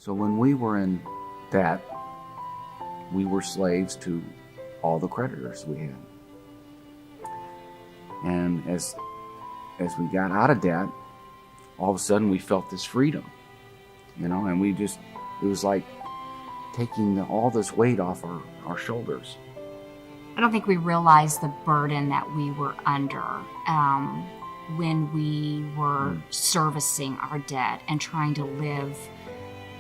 So when we were in debt, we were slaves to all the creditors we had. And as we got out of debt, all of a sudden we felt this freedom, and it was like taking all this weight off our shoulders. I don't think we realized the burden that we were under when we were servicing our debt and trying to live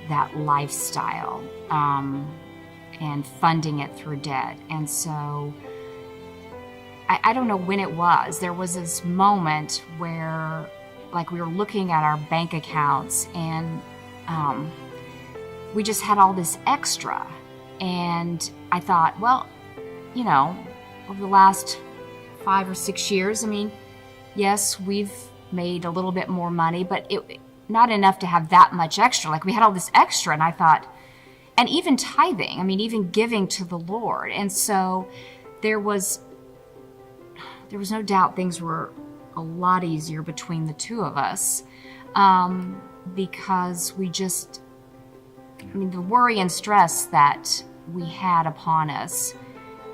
that lifestyle and funding it through debt. And so I don't know when it was. There was this moment where, like, we were looking at our bank accounts and we just had all this extra. And I thought, well, over the last 5 or 6 years, yes, we've made a little bit more money, but not enough to have that much extra. Like, we had all this extra, and I thought, and even tithing, even giving to the Lord. And so there was no doubt things were a lot easier between the two of us because we just, the worry and stress that we had upon us,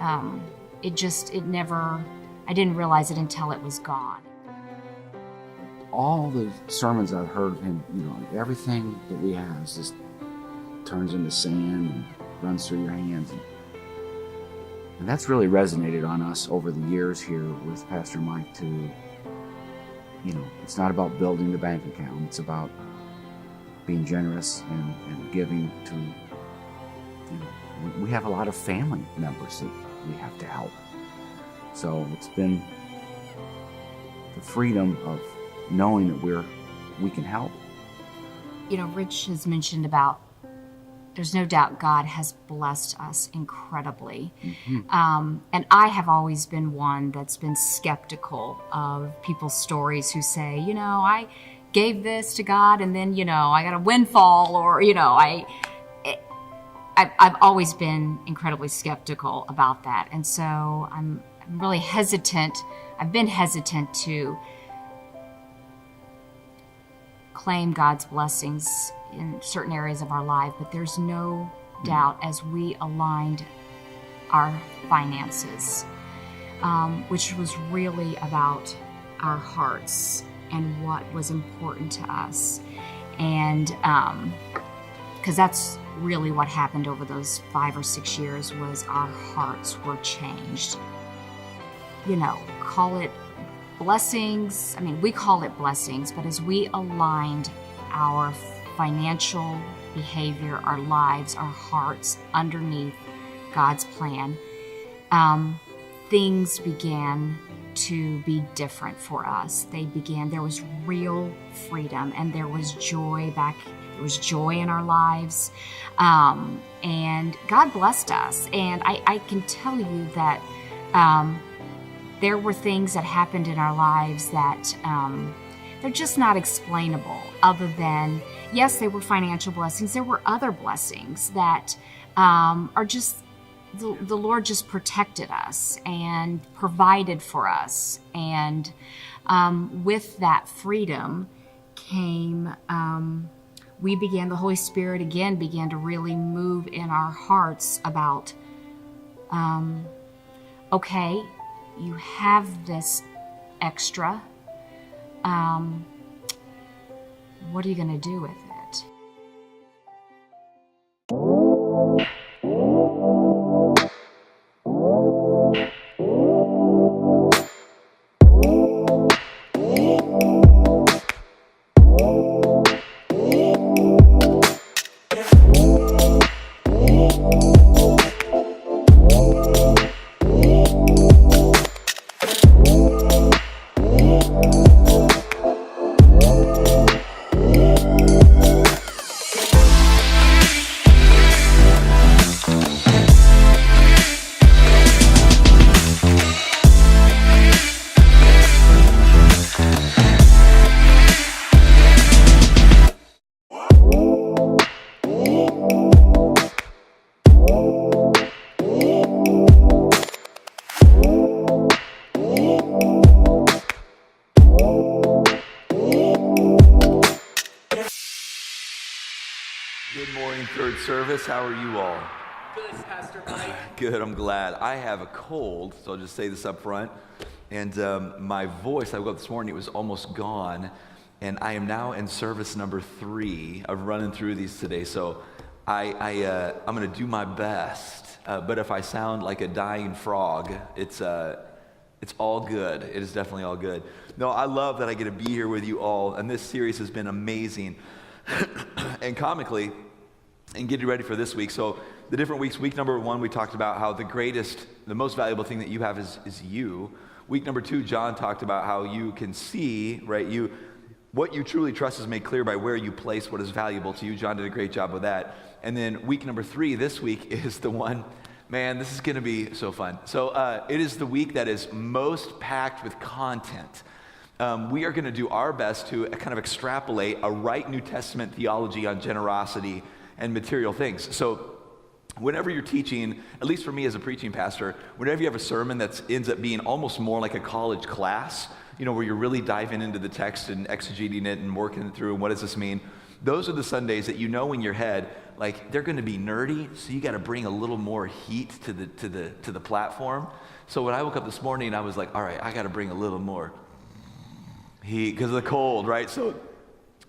I didn't realize it until it was gone. All the sermons I've heard of him, everything that we have just turns into sand and runs through your hands. And that's really resonated on us over the years here with Pastor Mike to, it's not about building the bank account. It's about being generous and giving to, we have a lot of family members that we have to help. So it's been the freedom of knowing that we can help. Rich has mentioned about, there's no doubt God has blessed us incredibly. Mm-hmm. And I have always been one that's been skeptical of people's stories who say, I gave this to God and then, I got a windfall, or, I've always been incredibly skeptical about that. And so I'm really hesitant. I've been hesitant to claim God's blessings in certain areas of our life, but there's no doubt as we aligned our finances, which was really about our hearts and what was important to us. And because that's really what happened over those 5 or 6 years, was our hearts were changed. Call it blessings. We call it blessings, but as we aligned our financial behavior, our lives, our hearts underneath God's plan, things began to be different for us. There was real freedom, and there was joy in our lives. And God blessed us. And I can tell you that there were things that happened in our lives that they're just not explainable, other than, yes, they were financial blessings. There were other blessings that are just, the Lord just protected us and provided for us. And with that freedom came, the Holy Spirit again began to really move in our hearts about, okay, you have this extra. What are you going to do with it? Good morning, third service. How are you all? Good, Pastor Mike. Good, I'm glad. I have a cold, so I'll just say this up front. And my voice, I woke up this morning, it was almost gone. And I am now in service number 3 of running through these today. So I'm going to do my best. But if I sound like a dying frog, it's all good. It is definitely all good. No, I love that I get to be here with you all. And this series has been amazing. And comically, and getting ready for this week. So the different weeks, week number 1, we talked about how the most valuable thing that you have is you. Week number 2, John talked about how you can see, right, what you truly trust is made clear by where you place what is valuable to you. John did a great job with that. And then week number 3 this week is the one, man, this is going to be so fun. So it is the week that is most packed with content. We are going to do our best to kind of extrapolate a right New Testament theology on generosity and material things. So whenever you're teaching, at least for me as a preaching pastor, whenever you have a sermon that ends up being almost more like a college class, where you're really diving into the text and exegeting it and working it through and what does this mean, those are the Sundays that you know in your head, like they're going to be nerdy, so you got to bring a little more heat to the platform. So when I woke up this morning, I was like, all right, I got to bring a little more heat because of the cold, right? So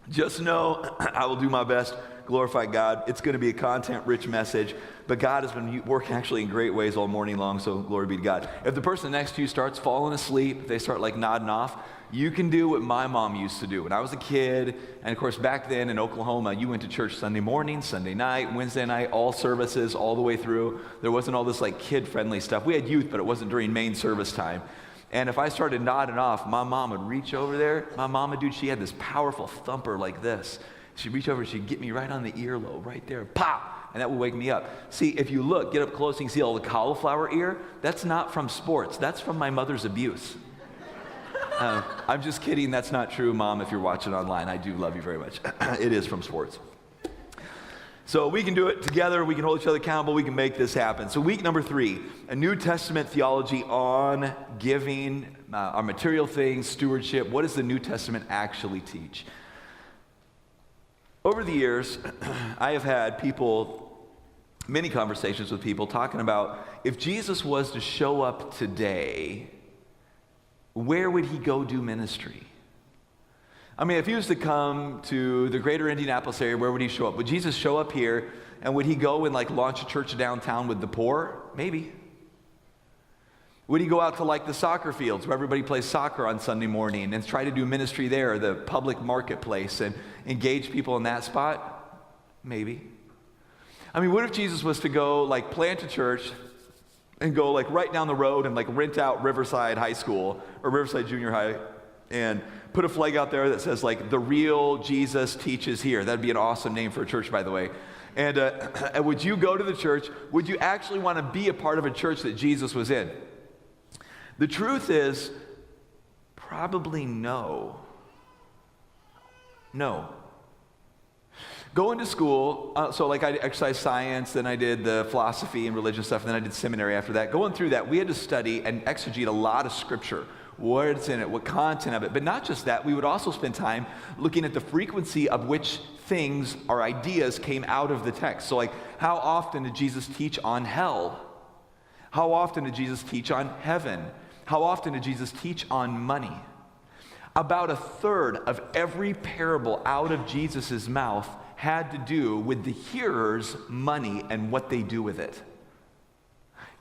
just know I will do my best, glorify God. It's going to be a content-rich message, but God has been working actually in great ways all morning long, so glory be to God. If the person next to you starts falling asleep, they start like nodding off, you can do what my mom used to do. When I was a kid, and of course back then in Oklahoma, you went to church Sunday morning, Sunday night, Wednesday night, all services all the way through. There wasn't all this like kid-friendly stuff. We had youth, but it wasn't during main service time. And if I started nodding off, my mom would reach over there. My mama, dude, she had this powerful thumper like this. She'd reach over, she'd get me right on the earlobe, right there, pop, and that would wake me up. See, if you look, get up close, you can see all the cauliflower ear. That's not from sports. That's from my mother's abuse. I'm just kidding. That's not true, Mom, if you're watching online. I do love you very much. It is from sports. So we can do it together. We can hold each other accountable. We can make this happen. So week number 3, a New Testament theology on giving, our material things, stewardship. What does the New Testament actually teach? Over the years, I have had many conversations with people talking about if Jesus was to show up today, where would he go do ministry? I mean, if he was to come to the greater Indianapolis area, where would he show up? Would Jesus show up here, and would he go and like launch a church downtown with the poor? Maybe. Would he go out to like the soccer fields where everybody plays soccer on Sunday morning and try to do ministry there, the public marketplace, and engage people in that spot? Maybe. I mean, what if Jesus was to go like plant a church and go like right down the road and like rent out Riverside High School or Riverside Junior High and put a flag out there that says like the real Jesus teaches here? That'd be an awesome name for a church, by the way. And would you go to the church? Would you actually want to be a part of a church that Jesus was in? The truth is, probably no. No. Going to school, so like I did exercise science, then I did the philosophy and religion stuff, and then I did seminary after that. Going through that, we had to study and exegete a lot of scripture. What's in it, what content of it. But not just that, we would also spend time looking at the frequency of which things or ideas came out of the text. So like, how often did Jesus teach on hell? How often did Jesus teach on heaven? How often did Jesus teach on money? About a third of every parable out of Jesus' mouth had to do with the hearers' money and what they do with it.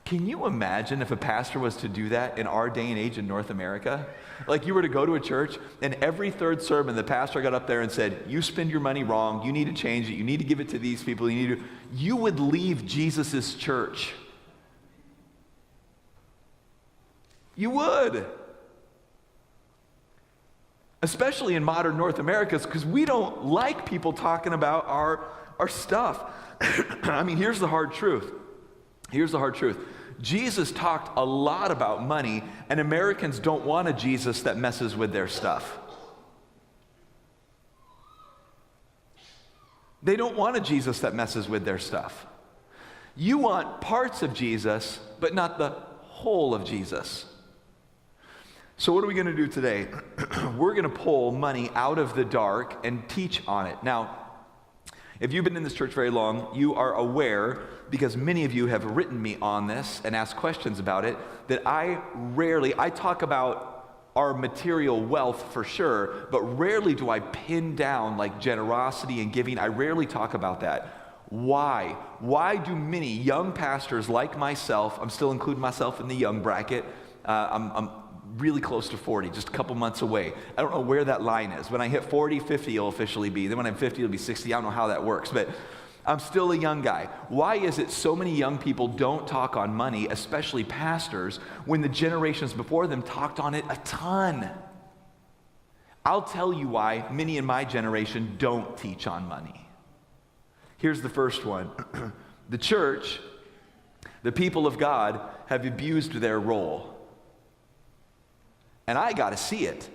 Can you imagine if a pastor was to do that in our day and age in North America? Like you were to go to a church and every third sermon the pastor got up there and said, you spend your money wrong, you need to change it, you need to give it to these people, you would leave Jesus' church. You would. Especially in modern North America, because we don't like people talking about our stuff. I mean, here's the hard truth. Here's the hard truth. Jesus talked a lot about money, and Americans don't want a Jesus that messes with their stuff. They don't want a Jesus that messes with their stuff. You want parts of Jesus, but not the whole of Jesus. So what are we going to do today? We're going to pull money out of the dark and teach on it. Now, If you've been in this church very long, you are aware, because many of you have written me on this and asked questions about it, that I talk about our material wealth for sure, but rarely do I pin down like generosity and giving. I rarely talk about that. Why? Why do many young pastors like myself, I'm still including myself in the young bracket, I'm really close to 40, just a couple months away. I don't know where that line is. When I hit 40, 50 it'll officially be. Then when I'm 50, it'll be 60. I don't know how that works, but I'm still a young guy. Why is it so many young people don't talk on money, especially pastors, when the generations before them talked on it a ton? I'll tell you why many in my generation don't teach on money. Here's the first one. The church, the people of God, have abused their role. And I got to see it.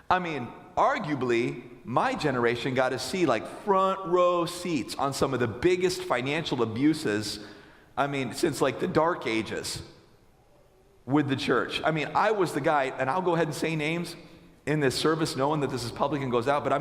I mean, arguably, my generation got to see like front row seats on some of the biggest financial abuses, since like the dark ages with the church. I was the guy, and I'll go ahead and say names in this service, knowing that this is public and goes out, but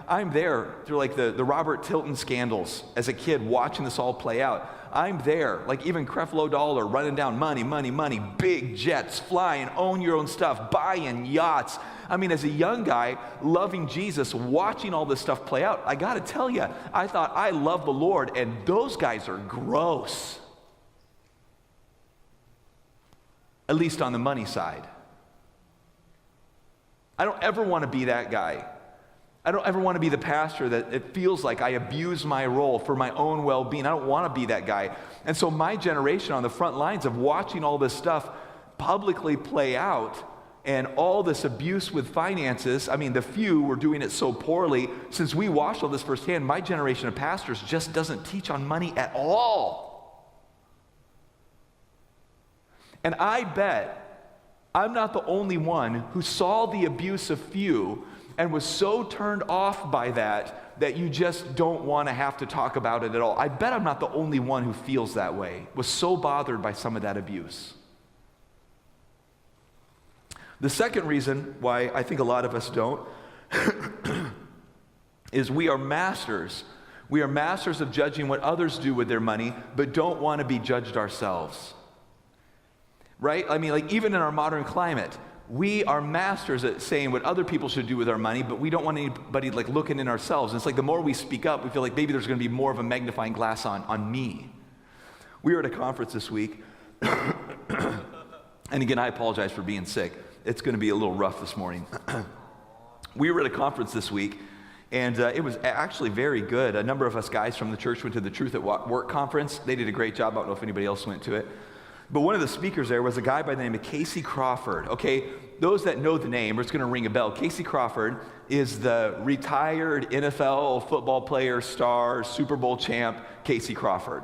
I'm there through like the Robert Tilton scandals as a kid, watching this all play out. I'm there, like even Creflo Dollar running down money, big jets, flying, own your own stuff, buying yachts. As a young guy, loving Jesus, watching all this stuff play out, I gotta tell you, I thought, I love the Lord, and those guys are gross. At least on the money side. I don't ever want to be that guy. I don't ever want to be the pastor that it feels like I abuse my role for my own well-being. I don't want to be that guy. And so my generation on the front lines of watching all this stuff publicly play out and all this abuse with finances, the few were doing it so poorly. Since we watched all this firsthand, my generation of pastors just doesn't teach on money at all. And I bet I'm not the only one who saw the abuse of few and was so turned off by that you just don't want to have to talk about it at all. I bet I'm not the only one who feels that way, was so bothered by some of that abuse. The second reason why I think a lot of us don't is we are masters. We are masters of judging what others do with their money, but don't want to be judged ourselves. Right? Like even in our modern climate, we are masters at saying what other people should do with our money, but we don't want anybody like looking in ourselves. And it's like the more we speak up, we feel like maybe there's going to be more of a magnifying glass on me. We were at a conference this week, and again, I apologize for being sick. It's going to be a little rough this morning. We were at a conference this week, and it was actually very good. A number of us guys from the church went to the Truth at Work conference. They did a great job. I don't know if anybody else went to it. But one of the speakers there was a guy by the name of Casey Crawford. Okay, those that know the name, it's going to ring a bell. Casey Crawford is the retired NFL football player, star, Super Bowl champ, Casey Crawford.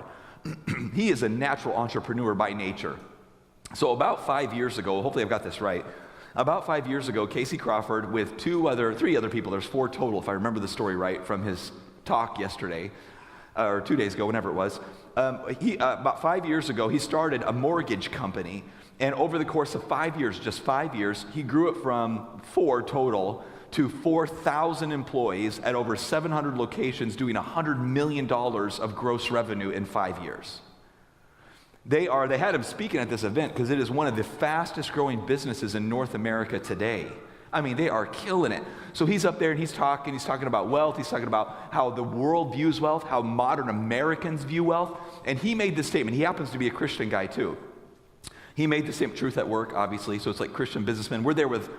He is a natural entrepreneur by nature. So about 5 years ago, hopefully I've got this right, about 5 years ago, Casey Crawford with three other people, there's four total if I remember the story right from his talk yesterday, or 2 days ago, whenever it was, about 5 years ago, he started a mortgage company, and over the course of 5 years, just 5 years, he grew it from 4 total to 4,000 employees at over 700 locations, doing $100 million of gross revenue in 5 years. They had him speaking at this event because it is one of the fastest growing businesses in North America today. They are killing it. So he's up there and he's talking about wealth, he's talking about how the world views wealth, how modern Americans view wealth, and he made this statement. He happens to be a Christian guy too. He made the same Truth at Work, obviously, so it's like Christian businessmen. We're there with,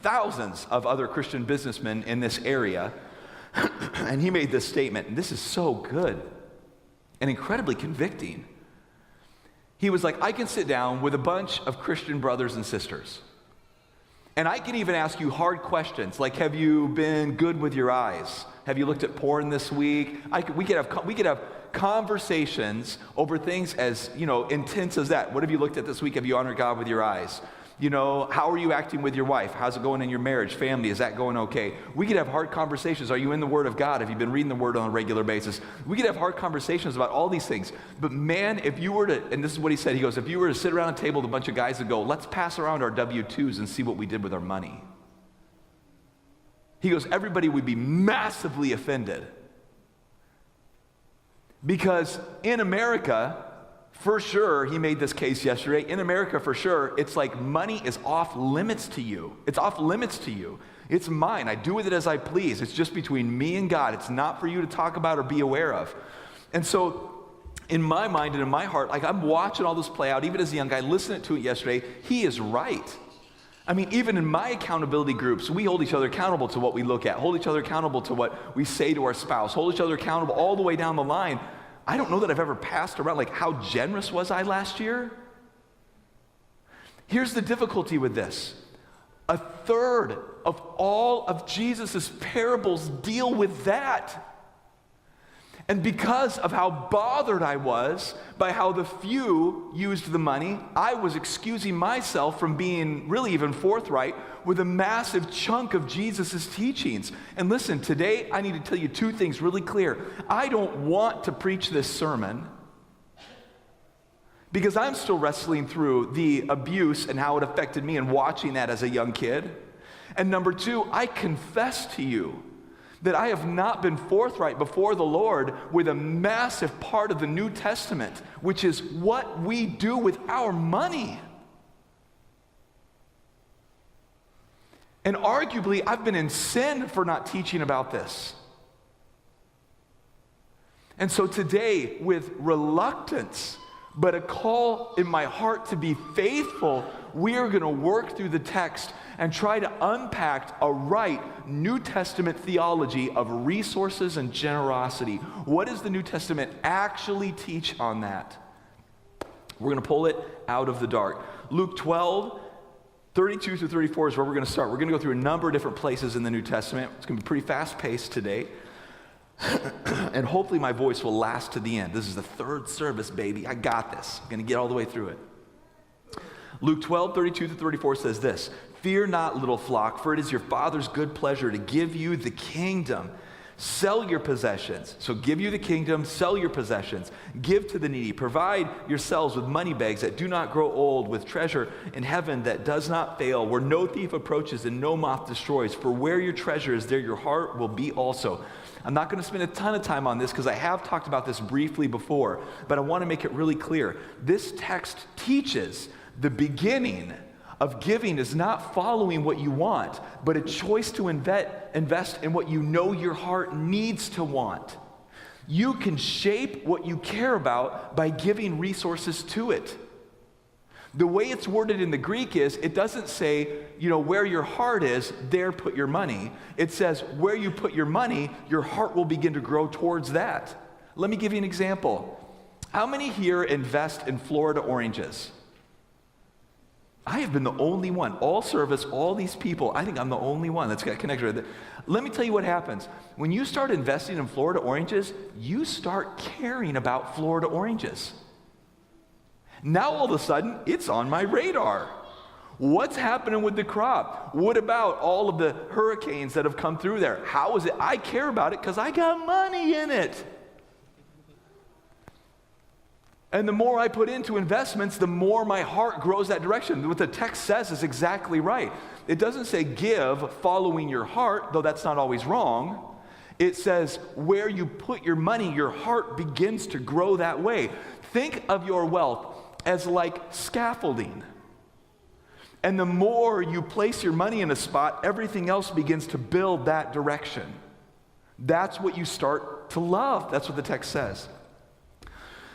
thousands of other Christian businessmen in this area, and he made this statement, and this is so good and incredibly convicting. He was like, I can sit down with a bunch of Christian brothers and sisters, and I can even ask you hard questions, like, have you been good with your eyes? Have you looked at porn this week? We could have conversations over things as, intense as that. What have you looked at this week? Have you honored God with your eyes? How are you acting with your wife? How's it going in your marriage, family? Is that going okay? We could have hard conversations. Are you in the Word of God? Have you been reading the Word on a regular basis? We could have hard conversations about all these things. But man, if you were to, and this is what he said, he goes, if you were to sit around a table with a bunch of guys and go, let's pass around our W-2s and see what we did with our money. He goes, everybody would be massively offended. Because in America, for sure, he made this case yesterday, in America for sure, it's like money is off limits to you. It's off limits to you. It's mine. I do with it as I please. It's just between me and God. It's not for you to talk about or be aware of. And so in my mind and in my heart, like I'm watching all this play out, even as a young guy, listening to it yesterday, he is right. I mean, even in my accountability groups, we hold each other accountable to what we look at, hold each other accountable to what we say to our spouse, hold each other accountable all the way down the line. I don't know that I've ever passed around, like, how generous was I last year? Here's the difficulty with this. A third of all of Jesus' parables deal with that. And because of how bothered I was by how the few used the money, I was excusing myself from being really even forthright with a massive chunk of Jesus' teachings. And listen, today I need to tell you two things really clear. I don't want to preach this sermon because I'm still wrestling through the abuse and how it affected me and watching that as a young kid. And number two, I confess to you that I have not been forthright before the Lord with a massive part of the New Testament, which is what we do with our money. And arguably, I've been in sin for not teaching about this. And so today, with reluctance, but a call in my heart to be faithful, we are going to work through the text and try to unpack a right New Testament theology of resources and generosity. What does the New Testament actually teach on that? We're going to pull it out of the dark. Luke 12, 32 through 34 is where we're going to start. We're going to go through a number of different places in the New Testament. It's going to be pretty fast-paced today. And hopefully my voice will last to the end. This is the third service, baby. I got this. I'm going to get all the way through it. Luke 12, 32 to 34 says this, "Fear not, little flock, for it is your Father's good pleasure to give you the kingdom. Sell your possessions." So give you the kingdom, sell your possessions. Give to the needy. Provide yourselves with money bags that do not grow old, with treasure in heaven that does not fail, where no thief approaches and no moth destroys. For where your treasure is, there your heart will be also. I'm not going to spend a ton of time on this because I have talked about this briefly before, but I want to make it really clear. This text teaches the beginning of giving is not following what you want, but a choice to invest in what you know your heart needs to want. You can shape what you care about by giving resources to it. The way it's worded in the Greek is, it doesn't say, where your heart is, there put your money. It says, where you put your money, your heart will begin to grow towards that. Let me give you an example. How many here invest in Florida oranges? I have been the only one. All service, all these people, I think I'm the only one that's got connected with it. Let me tell you what happens. When you start investing in Florida oranges, you start caring about Florida oranges. Now all of a sudden, it's on my radar. What's happening with the crop? What about all of the hurricanes that have come through there? How is it? I care about it because I got money in it. And the more I put into investments, the more my heart grows that direction. What the text says is exactly right. It doesn't say give following your heart, though that's not always wrong. It says where you put your money, your heart begins to grow that way. Think of your wealth as like scaffolding. And the more you place your money in a spot, everything else begins to build that direction. That's what you start to love. That's what the text says.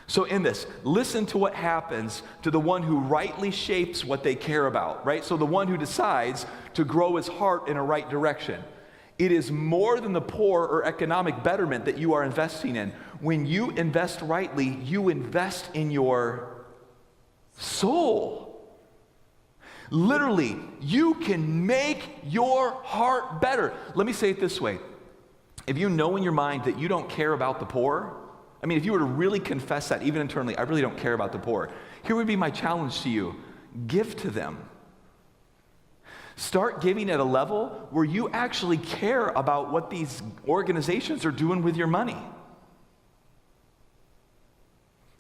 So in this, listen to what happens to the one who rightly shapes what they care about, right? So the one who decides to grow his heart in a right direction. It is more than the poor or economic betterment that you are investing in. When you invest rightly, you invest in your soul. Literally, you can make your heart better. Let me say it this way. If you know in your mind that you don't care about the poor, if you were to really confess that, even internally, I really don't care about the poor, here would be my challenge to you. Give to them. Start giving at a level where you actually care about what these organizations are doing with your money.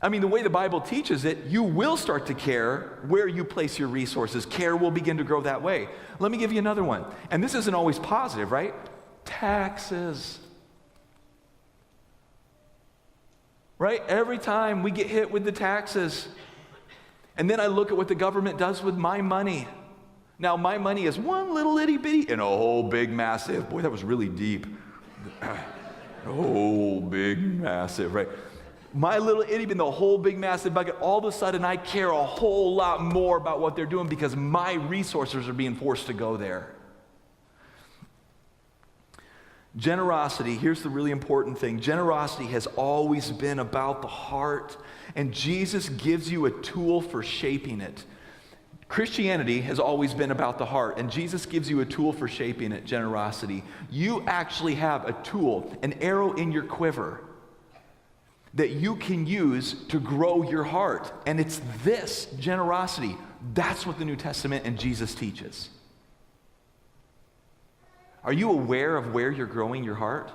The way the Bible teaches it, you will start to care where you place your resources. Care will begin to grow that way. Let me give you another one. And this isn't always positive, right? Taxes. right? Every time we get hit with the taxes. And then I look at what the government does with my money. Now, my money is one little itty bitty and a whole big massive. Boy, that was really deep. Oh, big massive, right? My little itty bitty and the whole big massive bucket, all of a sudden I care a whole lot more about what they're doing because my resources are being forced to go there. Generosity, here's the really important thing. Generosity has always been about the heart, and Jesus gives you a tool for shaping it. Christianity has always been about the heart, and Jesus gives you a tool for shaping it, generosity. You actually have a tool, an arrow in your quiver that you can use to grow your heart, and it's this generosity. That's what the New Testament and Jesus teaches. Are you aware of where you're growing your heart?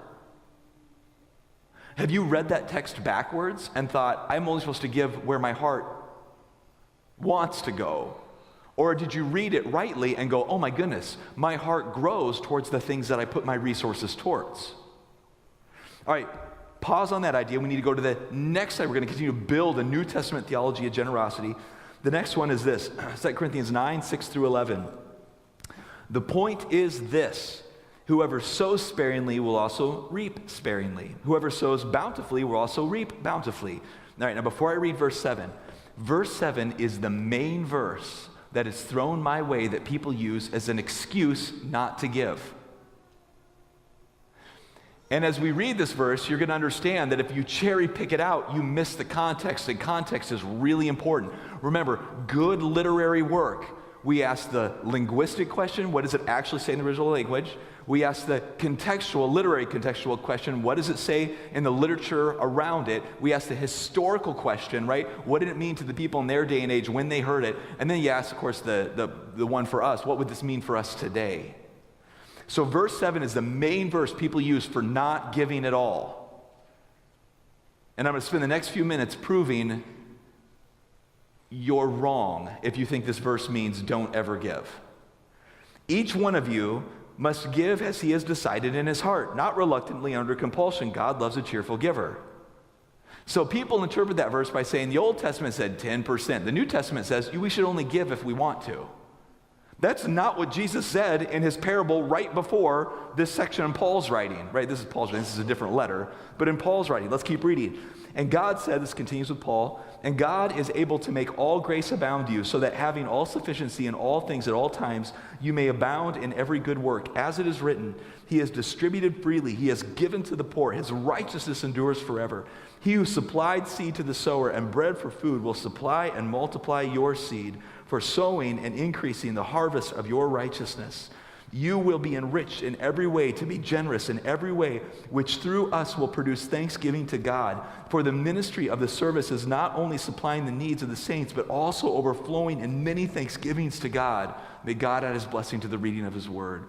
Have you read that text backwards and thought, I'm only supposed to give where my heart wants to go? Or did you read it rightly and go, oh my goodness, my heart grows towards the things that I put my resources towards? All right, pause on that idea. We need to go to the next side. We're going to continue to build a New Testament theology of generosity. The next one is this, 2 Corinthians 9, 6 through 11. The point is this: whoever sows sparingly will also reap sparingly. Whoever sows bountifully will also reap bountifully. All right, now before I read verse 7 is the main verse that is thrown my way that people use as an excuse not to give. And as we read this verse, you're going to understand that if you cherry pick it out, you miss the context, and context is really important. Remember, good literary work, we ask the linguistic question, what does it actually say in the original language? We ask the literary contextual question, what does it say in the literature around it? We ask the historical question, right? What did it mean to the people in their day and age when they heard it? And then you ask, of course, the one for us, what would this mean for us today? So verse 7 is the main verse people use for not giving at all. And I'm going to spend the next few minutes proving you're wrong if you think this verse means don't ever give. Each one of you must give as he has decided in his heart, not reluctantly under compulsion. God loves a cheerful giver. So people interpret that verse by saying the Old Testament said 10%. The New Testament says we should only give if we want to. That's not what Jesus said in his parable right before this section in Paul's writing, right? This is Paul's writing. This is a different letter. But in Paul's writing, let's keep reading. And God said, this continues with Paul, and God is able to make all grace abound to you, so that having all sufficiency in all things at all times, you may abound in every good work. As it is written, he has distributed freely, he has given to the poor, his righteousness endures forever. He who supplied seed to the sower and bread for food will supply and multiply your seed for sowing and increasing the harvest of your righteousness. You will be enriched in every way to be generous in every way, which through us will produce thanksgiving to God. For the ministry of the service is not only supplying the needs of the saints, but also overflowing in many thanksgivings to God. May God add his blessing to the reading of his word.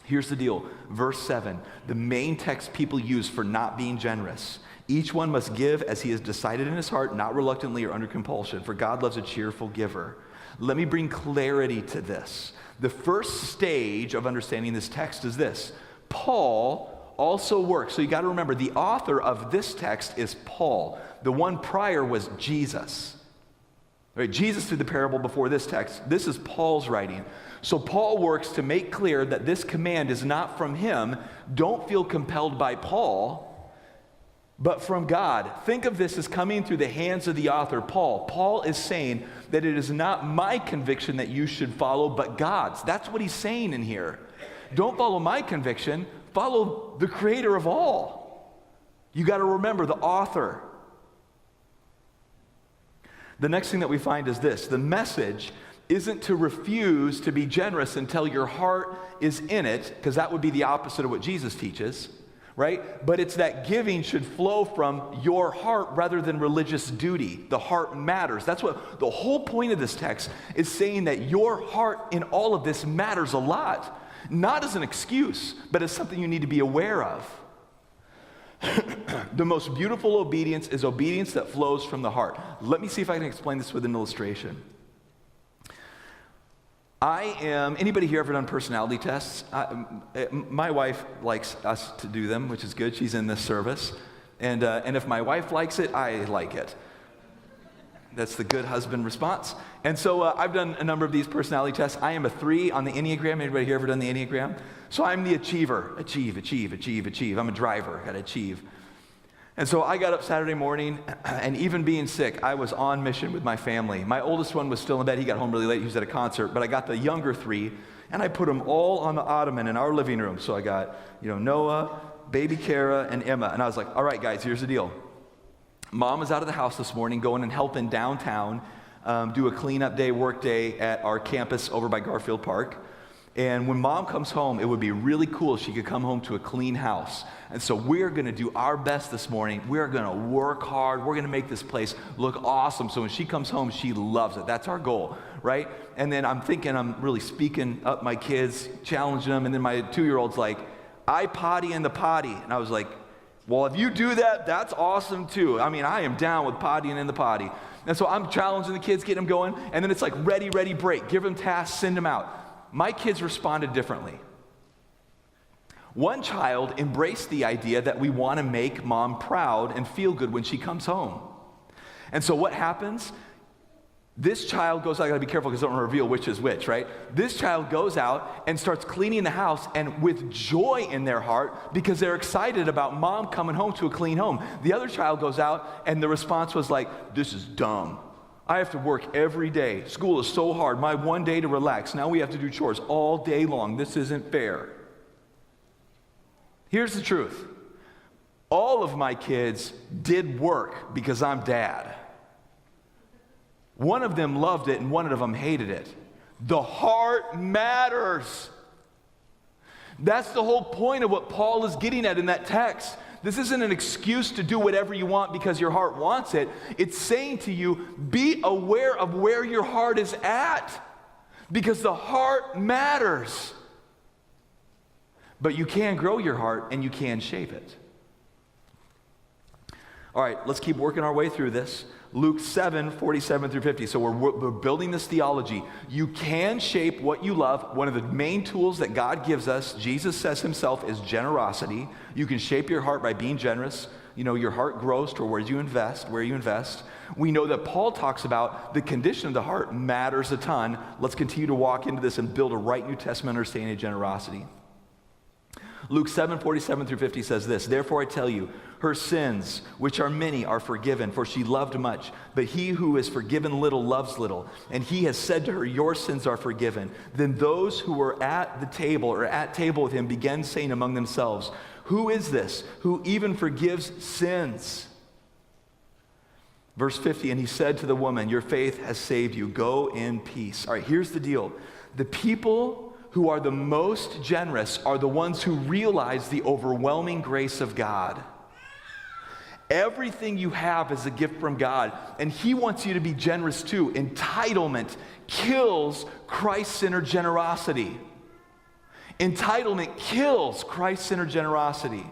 Here's the deal. Verse 7, the main text people use for not being generous. Each one must give as he has decided in his heart, not reluctantly or under compulsion, for God loves a cheerful giver. Let me bring clarity to this. The first stage of understanding this text is this. Paul also works. So you got to remember, the author of this text is Paul. The one prior was Jesus. Right? Jesus did the parable before this text. This is Paul's writing. So Paul works to make clear that this command is not from him. Don't feel compelled by Paul, but from God. Think of this as coming through the hands of the author, Paul. Paul is saying that it is not my conviction that you should follow, but God's. That's what he's saying in here. Don't follow my conviction, follow the creator of all. You got to remember the author. The next thing that we find is this. The message isn't to refuse to be generous until your heart is in it, because that would be the opposite of what Jesus teaches. Right? But it's that giving should flow from your heart rather than religious duty. The heart matters. That's what the whole point of this text is, saying that your heart in all of this matters a lot. Not as an excuse, but as something you need to be aware of. The most beautiful obedience is obedience that flows from the heart. Let me see if I can explain this with an illustration. Anybody here ever done personality tests? My wife likes us to do them, which is good. She's in this service. And if my wife likes it, I like it. That's the good husband response. And so I've done a number of these personality tests. I am a 3 on the Enneagram. Anybody here ever done the Enneagram? So I'm the achiever. Achieve. I'm a driver. Got to achieve. And so I got up Saturday morning, and even being sick, I was on mission with my family. My oldest one was still in bed. He got home really late. He was at a concert. But I got the younger 3, and I put them all on the ottoman in our living room. So I got, Noah, baby Cara, and Emma. And I was like, all right, guys, here's the deal. Mom was out of the house this morning going and helping downtown do a cleanup day, work day at our campus over by Garfield Park. And when Mom comes home, it would be really cool if she could come home to a clean house. And so we're going to do our best this morning. We're going to work hard. We're going to make this place look awesome. So when she comes home, she loves it. That's our goal, right? And then I'm thinking I'm really speaking up my kids, challenging them. And then my 2-year-old's like, I potty in the potty. And I was like, well, if you do that, that's awesome too. I mean, I am down with pottying in the potty. And so I'm challenging the kids, getting them going. And then it's like, ready, break. Give them tasks, send them out. My kids responded differently. One child embraced the idea that we want to make Mom proud and feel good when she comes home. And so what happens? This child goes out, I gotta be careful because I don't want to reveal which is which, right? This child goes out and starts cleaning the house, and with joy in their heart because they're excited about Mom coming home to a clean home. The other child goes out and the response was like, this is dumb. I have to work every day. School is so hard. My one day to relax. Now we have to do chores all day long. This isn't fair. Here's the truth. All of my kids did work because I'm dad. One of them loved it and one of them hated it. The heart matters. That's the whole point of what Paul is getting at in that text. This isn't an excuse to do whatever you want because your heart wants it. It's saying to you, be aware of where your heart is at, because the heart matters. But you can grow your heart and you can shape it. All right, let's keep working our way through this. Luke 7, 47 through 50. So we're building this theology. You can shape what you love. One of the main tools that God gives us, Jesus says himself, is generosity. You can shape your heart by being generous. Your heart grows toward where you invest. We know that Paul talks about the condition of the heart matters a ton. Let's continue to walk into this and build a right New Testament understanding of generosity. Luke 7, 47 through 50 says this, therefore I tell you, her sins, which are many, are forgiven, for she loved much. But he who is forgiven little loves little. And he has said to her, your sins are forgiven. Then those who were at the table or at table with him began saying among themselves, who is this who even forgives sins? Verse 50, and he said to the woman, your faith has saved you. Go in peace. All right, here's the deal. The people who are the most generous are the ones who realize the overwhelming grace of God. Everything you have is a gift from God, and he wants you to be generous too. Entitlement kills Christ-centered generosity. Entitlement kills Christ-centered generosity.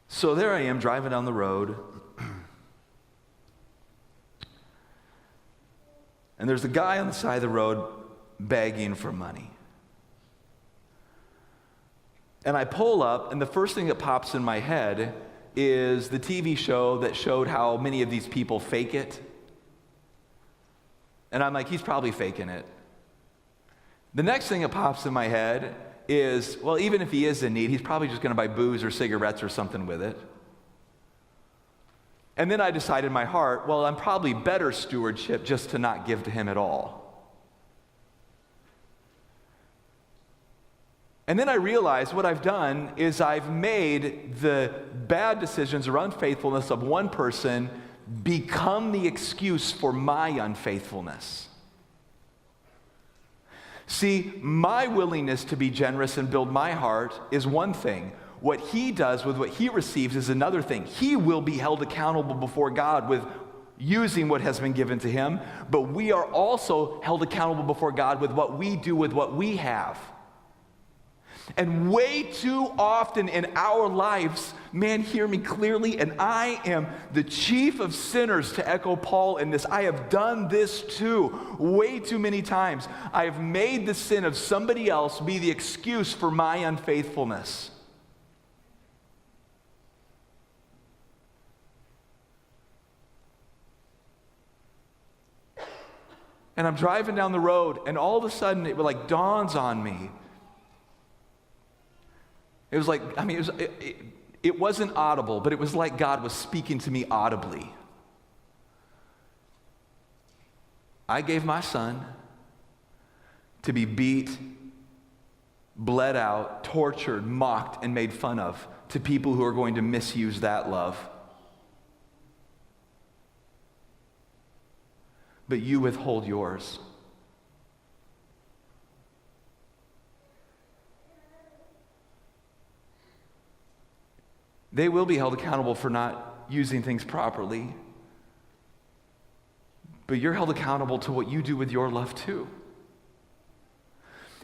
So there I am driving down the road, and there's a guy on the side of the road begging for money. And I pull up, and the first thing that pops in my head is the TV show that showed how many of these people fake it. And I'm like, he's probably faking it. The next thing that pops in my head is, well, even if he is in need, he's probably just going to buy booze or cigarettes or something with it. And then I decide in my heart, well, I'm probably better stewardship just to not give to him at all. And then I realize what I've done is I've made the bad decisions or unfaithfulness of one person become the excuse for my unfaithfulness. See, my willingness to be generous and build my heart is one thing. What he does with what he receives is another thing. He will be held accountable before God with using what has been given to him, but we are also held accountable before God with what we do with what we have. And way too often in our lives, man, hear me clearly, and I am the chief of sinners, to echo Paul in this. I have done this too, way too many times. I have made the sin of somebody else be the excuse for my unfaithfulness. And I'm driving down the road, and all of a sudden it like dawns on me. It was like, I mean, it wasn't audible, but it was like God was speaking to me audibly. I gave my son to be beat, bled out, tortured, mocked, and made fun of to people who are going to misuse that love. But you withhold yours. They will be held accountable for not using things properly, but you're held accountable to what you do with your love too.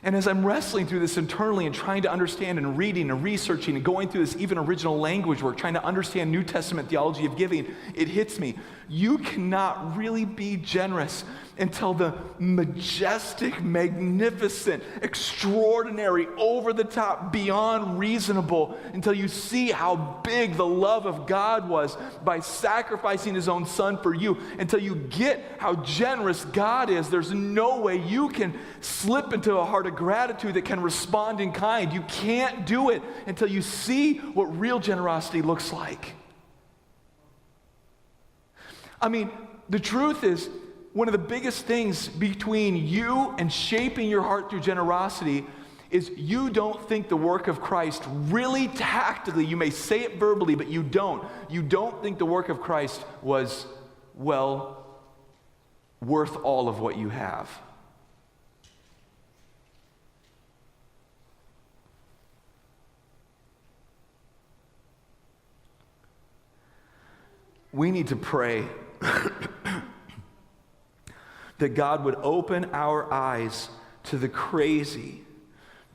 And as I'm wrestling through this internally and trying to understand and reading and researching and going through this even original language work, trying to understand New Testament theology of giving, it hits me. You cannot really be generous until the majestic, magnificent, extraordinary, over-the-top, beyond reasonable, until you see how big the love of God was by sacrificing his own son for you, until you get how generous God is. There's no way you can slip into a heart of gratitude that can respond in kind. You can't do it until you see what real generosity looks like. I mean, the truth is, one of the biggest things between you and shaping your heart through generosity is you don't think the work of Christ really tactically, you may say it verbally, but you don't. You don't think the work of Christ was, well, worth all of what you have. We need to pray that God would open our eyes to the crazy,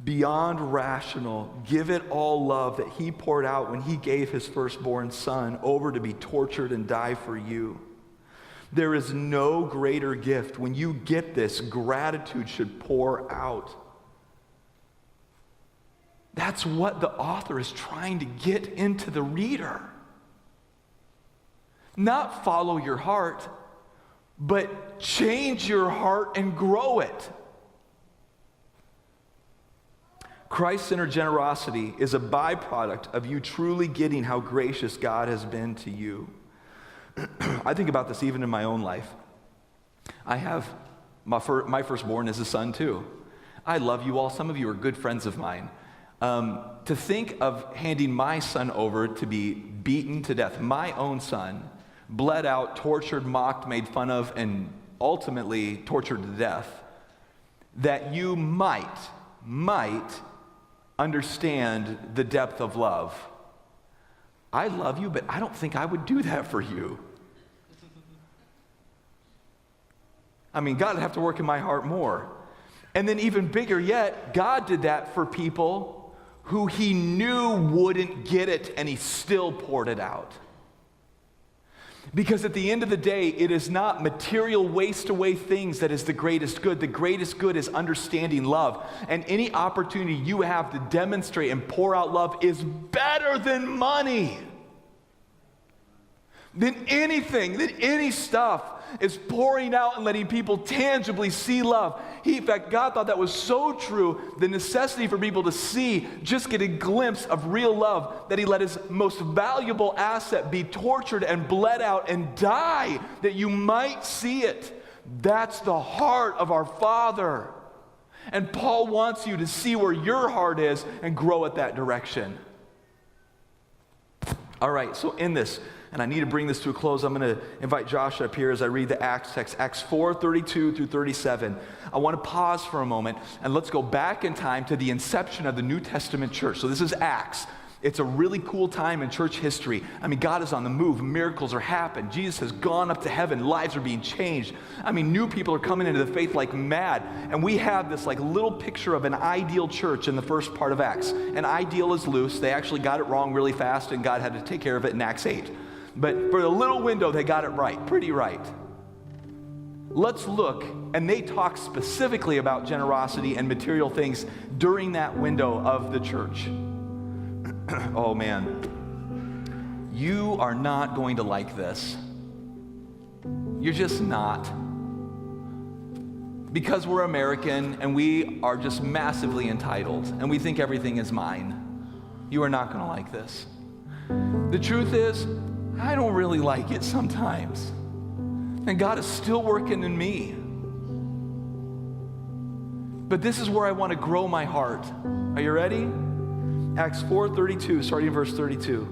beyond rational, give it all love that he poured out when he gave his firstborn son over to be tortured and die for you. There is no greater gift. When you get this, gratitude should pour out. That's what the author is trying to get into the reader. Not follow your heart, but change your heart and grow it. Christ-centered generosity is a byproduct of you truly getting how gracious God has been to you. I think about this even in my own life. I have my firstborn is a son too. I love you all. Some of you are good friends of mine. To think of handing my son over to be beaten to death, my own son, bled out, tortured, mocked, made fun of, and ultimately tortured to death, that you might understand the depth of love. I love you, but I don't think I would do that for you. I mean, God would have to work in my heart more. And then even bigger yet, God did that for people who he knew wouldn't get it, and he still poured it out. Because at the end of the day, it is not material waste-away things that is the greatest good. The greatest good is understanding love. And any opportunity you have to demonstrate and pour out love is better than money. Than anything, than any stuff is pouring out and letting people tangibly see love. In fact, God thought that was so true, the necessity for people to see, just get a glimpse of real love, that he let his most valuable asset be tortured and bled out and die, that you might see it. That's the heart of our Father. And Paul wants you to see where your heart is and grow at that direction. All right, so in this, and I need to bring this to a close, I'm going to invite Josh up here as I read the Acts text, Acts 4:32 through 37. I want to pause for a moment, and let's go back in time to the inception of the New Testament church. So this is Acts. It's a really cool time in church history. I mean, God is on the move. Miracles are happening. Jesus has gone up to heaven. Lives are being changed. I mean, new people are coming into the faith like mad. And we have this like little picture of an ideal church in the first part of Acts. An ideal is loose. They actually got it wrong really fast, and God had to take care of it in Acts 8. But for the little window, they got it right, pretty right. Let's look, and they talk specifically about generosity and material things during that window of the church. Oh man, you are not going to like this. You're just not. Because we're American and we are just massively entitled and we think everything is mine. You are not going to like this. The truth is, I don't really like it sometimes. And God is still working in me. But this is where I want to grow my heart. Are you ready? Acts 4:32, starting in verse 32.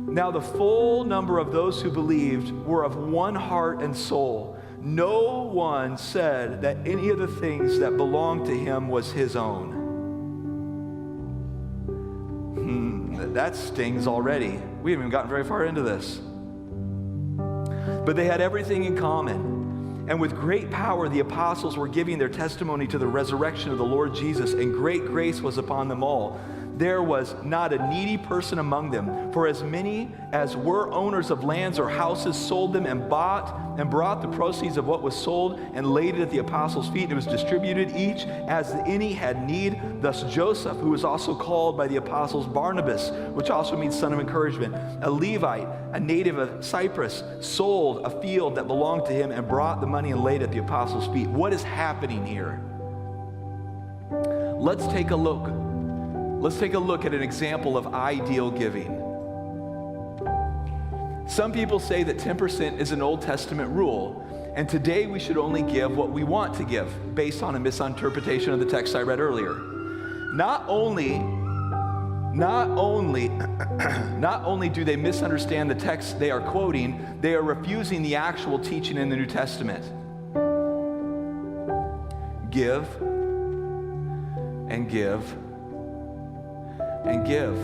Now the full number of those who believed were of one heart and soul. No one said that any of the things that belonged to him was his own. That stings already. We haven't even gotten very far into this. But they had everything in common. And with great power, the apostles were giving their testimony to the resurrection of the Lord Jesus, and great grace was upon them all. There was not a needy person among them, for as many as were owners of lands or houses sold them and bought and brought the proceeds of what was sold and laid it at the apostles' feet. And it was distributed each as any had need. Thus Joseph, who was also called by the apostles Barnabas, which also means son of encouragement, a Levite, a native of Cyprus, sold a field that belonged to him and brought the money and laid it at the apostles' feet. What is happening here? Let's take a look. Let's take a look at an example of ideal giving. Some people say that 10% is an Old Testament rule, and today we should only give what we want to give, based on a misinterpretation of the text I read earlier. Not only do they misunderstand the text they are quoting, they are refusing the actual teaching in the New Testament. Give and give and give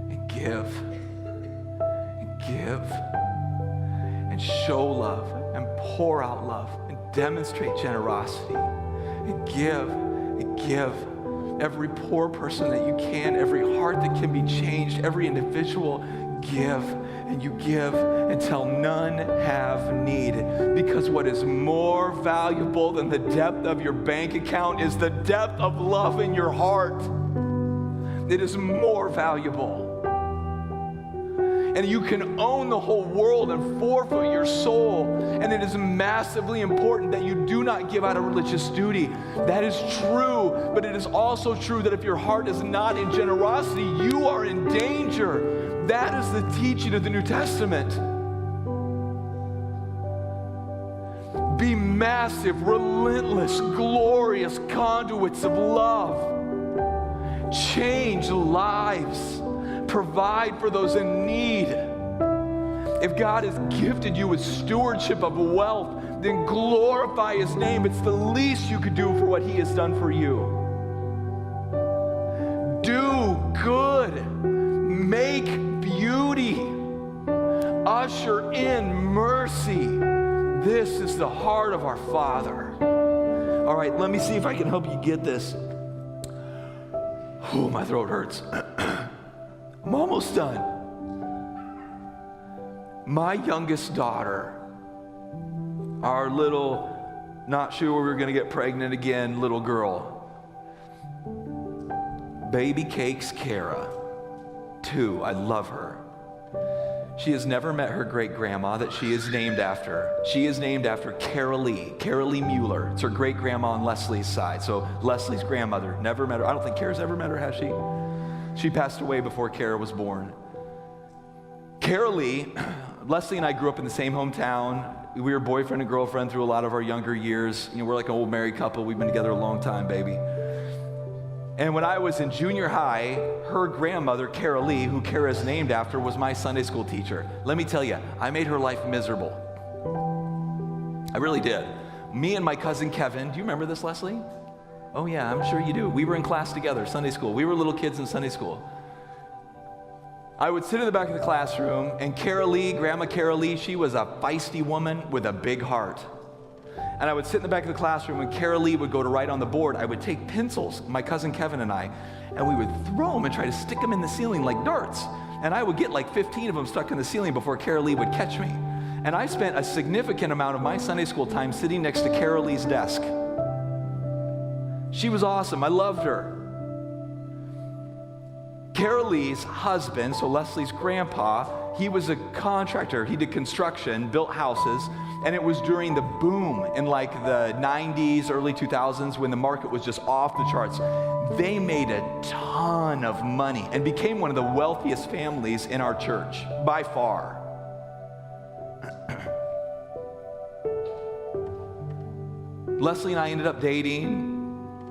and give and give and show love and pour out love and demonstrate generosity and give and give. Every poor person that you can, every heart that can be changed, every individual, give. And you give until none have need. Because what is more valuable than the depth of your bank account is the depth of love in your heart. It is more valuable. And you can own the whole world and forfeit your soul. And it is massively important that you do not give out of religious duty. That is true, but it is also true that if your heart is not in generosity, you are in danger. That is the teaching of the New Testament. Be massive, relentless, glorious conduits of love. Change lives. Provide for those in need. If God has gifted you with stewardship of wealth, then glorify His name. It's the least you could do for what He has done for you. Do good. Make beauty. Usher in mercy. This is the heart of our Father. All right, let me see if I can help you get this. Oh, my throat hurts. I'm almost done. My youngest daughter, our little, not sure we were going to get pregnant again, little girl, Baby Cakes Cara, 2, I love her. She has never met her great-grandma that she is named after. She is named after Cara Lee Mueller. It's her great-grandma on Leslie's side. So Leslie's grandmother, never met her. I don't think Cara's ever met her, has she? She passed away before Cara was born. Cara Lee, Leslie and I grew up in the same hometown. We were boyfriend and girlfriend through a lot of our younger years. You know, we're like an old married couple. We've been together a long time, baby. And when I was in junior high, her grandmother, Cara Lee, who Cara is named after, was my Sunday school teacher. Let me tell you, I made her life miserable. I really did. Me and my cousin Kevin, do you remember this, Leslie? Oh yeah, I'm sure you do. We were in class together, Sunday school. We were little kids in Sunday school. I would sit in the back of the classroom, and Cara Lee, Grandma Cara Lee, she was a feisty woman with a big heart. And I would sit in the back of the classroom, and Cara Lee would go to write on the board. I would take pencils, my cousin Kevin and I, and we would throw them and try to stick them in the ceiling like darts. And I would get like 15 of them stuck in the ceiling before Cara Lee would catch me. And I spent a significant amount of my Sunday school time sitting next to Cara Lee's desk. She was awesome. I loved her. Cara Lee's husband, so Leslie's grandpa, he was a contractor. He did construction, built houses, and it was during the boom in like the 90s, early 2000s when the market was just off the charts. They made a ton of money and became one of the wealthiest families in our church, by far. Leslie and I ended up dating.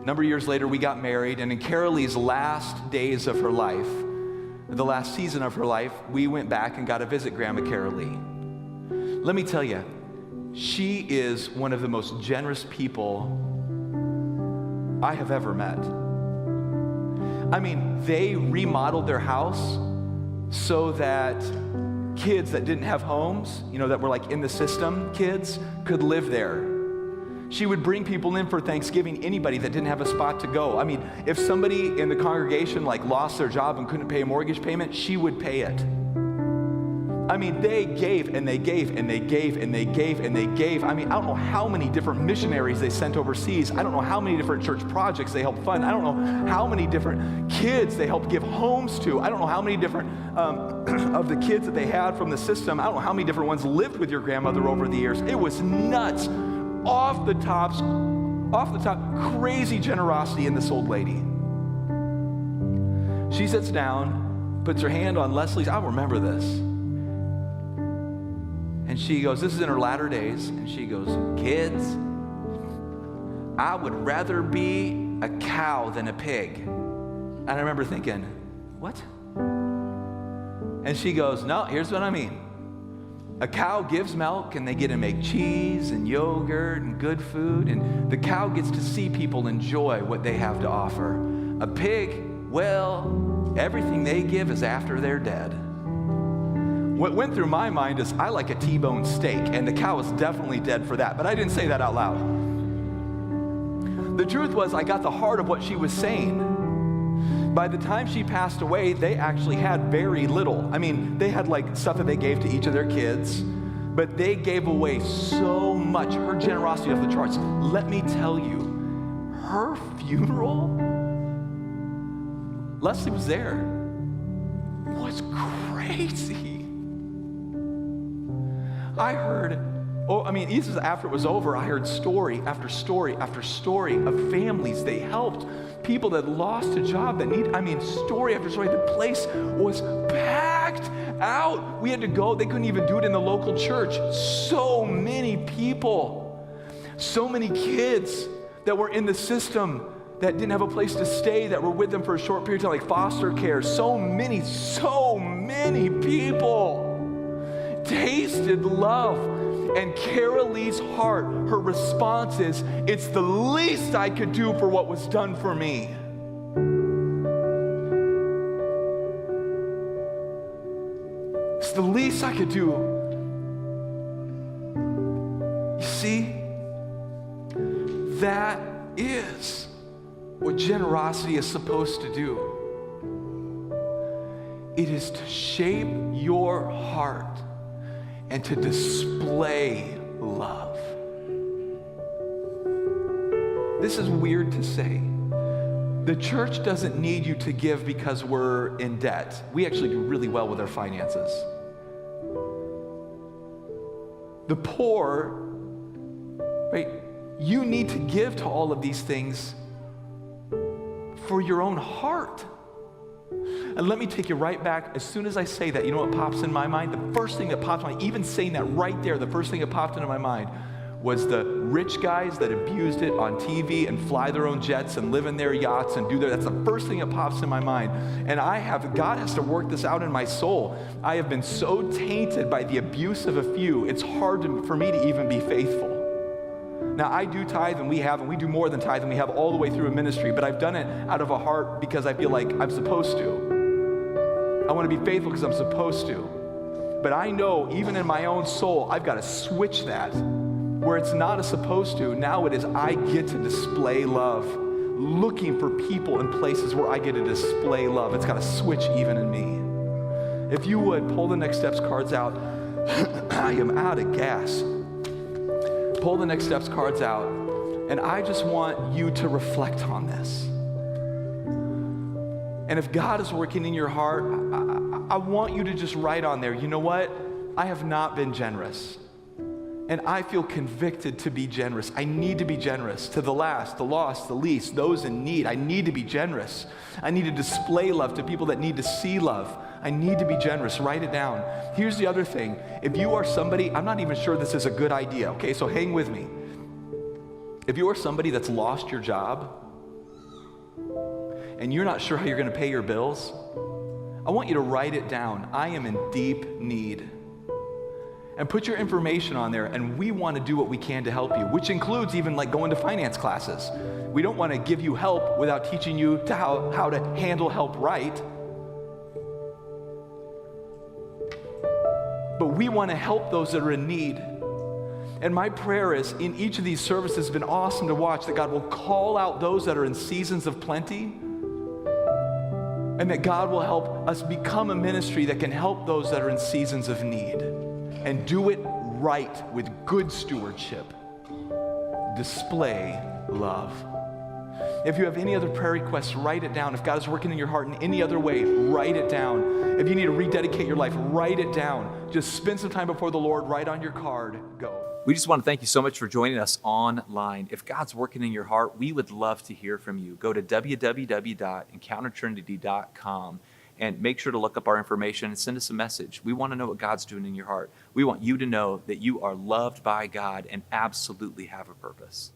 A number of years later, we got married, and in Cara Lee's last days of her life, the last season of her life, we went back and got to visit Grandma Cara Lee. Let me tell you, she is one of the most generous people I have ever met. I mean, they remodeled their house so that kids that didn't have homes, that were like in the system, kids, could live there. She would bring people in for Thanksgiving, anybody that didn't have a spot to go. I mean, if somebody in the congregation lost their job and couldn't pay a mortgage payment, she would pay it. I mean, they gave and they gave and they gave and they gave and they gave. I mean, I don't know how many different missionaries they sent overseas. I don't know how many different church projects they helped fund. I don't know how many different kids they helped give homes to. I don't know how many different of the kids that they had from the system. I don't know how many different ones lived with your grandmother over the years. It was nuts. Off the top, crazy generosity in this old lady. She sits down, puts her hand on Leslie's, I'll remember this. And she goes, this is in her latter days, and she goes, kids, I would rather be a cow than a pig. And I remember thinking, what? And she goes, no, here's what I mean. A cow gives milk, and they get to make cheese and yogurt and good food, and the cow gets to see people enjoy what they have to offer. A pig, well, everything they give is after they're dead. What went through my mind is, I like a T-bone steak, and the cow is definitely dead for that, but I didn't say that out loud. The truth was, I got the heart of what she was saying. By the time she passed away, they actually had very little. I mean, they had stuff that they gave to each of their kids, but they gave away so much. Her generosity off the charts. Let me tell you, her funeral, Leslie was there, was crazy. I heard, this is after it was over, I heard story after story after story of families they helped. People that lost a job that story after story. The place was packed out. We had to go. They couldn't even do it in the local church. So many people, so many kids that were in the system that didn't have a place to stay, that were with them for a short period of time, like foster care. So many people tasted love. And Cara Lee's heart, her response is, it's the least I could do for what was done for me. It's the least I could do. You see, that is what generosity is supposed to do. It is to shape your heart and to display love. This is weird to say. The church doesn't need you to give because we're in debt. We actually do really well with our finances. The poor, right? You need to give to all of these things for your own heart. And let me take you right back. As soon as I say that, you know what pops in my mind? The first thing that pops in my mind, even saying that right there, the first thing that popped into my mind was the rich guys that abused it on TV and fly their own jets and live in their yachts and that's the first thing that pops in my mind. And God has to work this out in my soul. I have been so tainted by the abuse of a few, it's hard for me to even be faithful. Now, I do tithe, and we do more than tithe, and we have all the way through a ministry, but I've done it out of a heart because I feel like I'm supposed to. I want to be faithful because I'm supposed to. But I know, even in my own soul, I've got to switch that. Where it's not a supposed to, now it is I get to display love. Looking for people in places where I get to display love. It's got to switch even in me. If you would, pull the Next Steps cards out. I am out of gas. Pull the Next Steps cards out, and I just want you to reflect on this. And if God is working in your heart, I want you to just write on there, you know what? I have not been generous. And I feel convicted to be generous. I need to be generous to the last, the lost, the least, those in need. I need to be generous. I need to display love to people that need to see love. I need to be generous. Write it down. Here's the other thing. If you are somebody, I'm not even sure this is a good idea, okay? So hang with me. If you are somebody that's lost your job and you're not sure how you're going to pay your bills, I want you to write it down. I am in deep need. And put your information on there, and we want to do what we can to help you, which includes even like going to finance classes. We don't want to give you help without teaching you to how to handle help right. But we want to help those that are in need. And my prayer is, in each of these services, it's been awesome to watch, that God will call out those that are in seasons of plenty, and that God will help us become a ministry that can help those that are in seasons of need. And do it right with good stewardship. Display love. If you have any other prayer requests, write it down. If God is working in your heart in any other way, write it down. If you need to rededicate your life, write it down. Just spend some time before the Lord, write on your card, go. We just want to thank you so much for joining us online. If God's working in your heart, we would love to hear from you. Go to www.encountertrinity.com. and make sure to look up our information and send us a message. We want to know what God's doing in your heart. We want you to know that you are loved by God and absolutely have a purpose.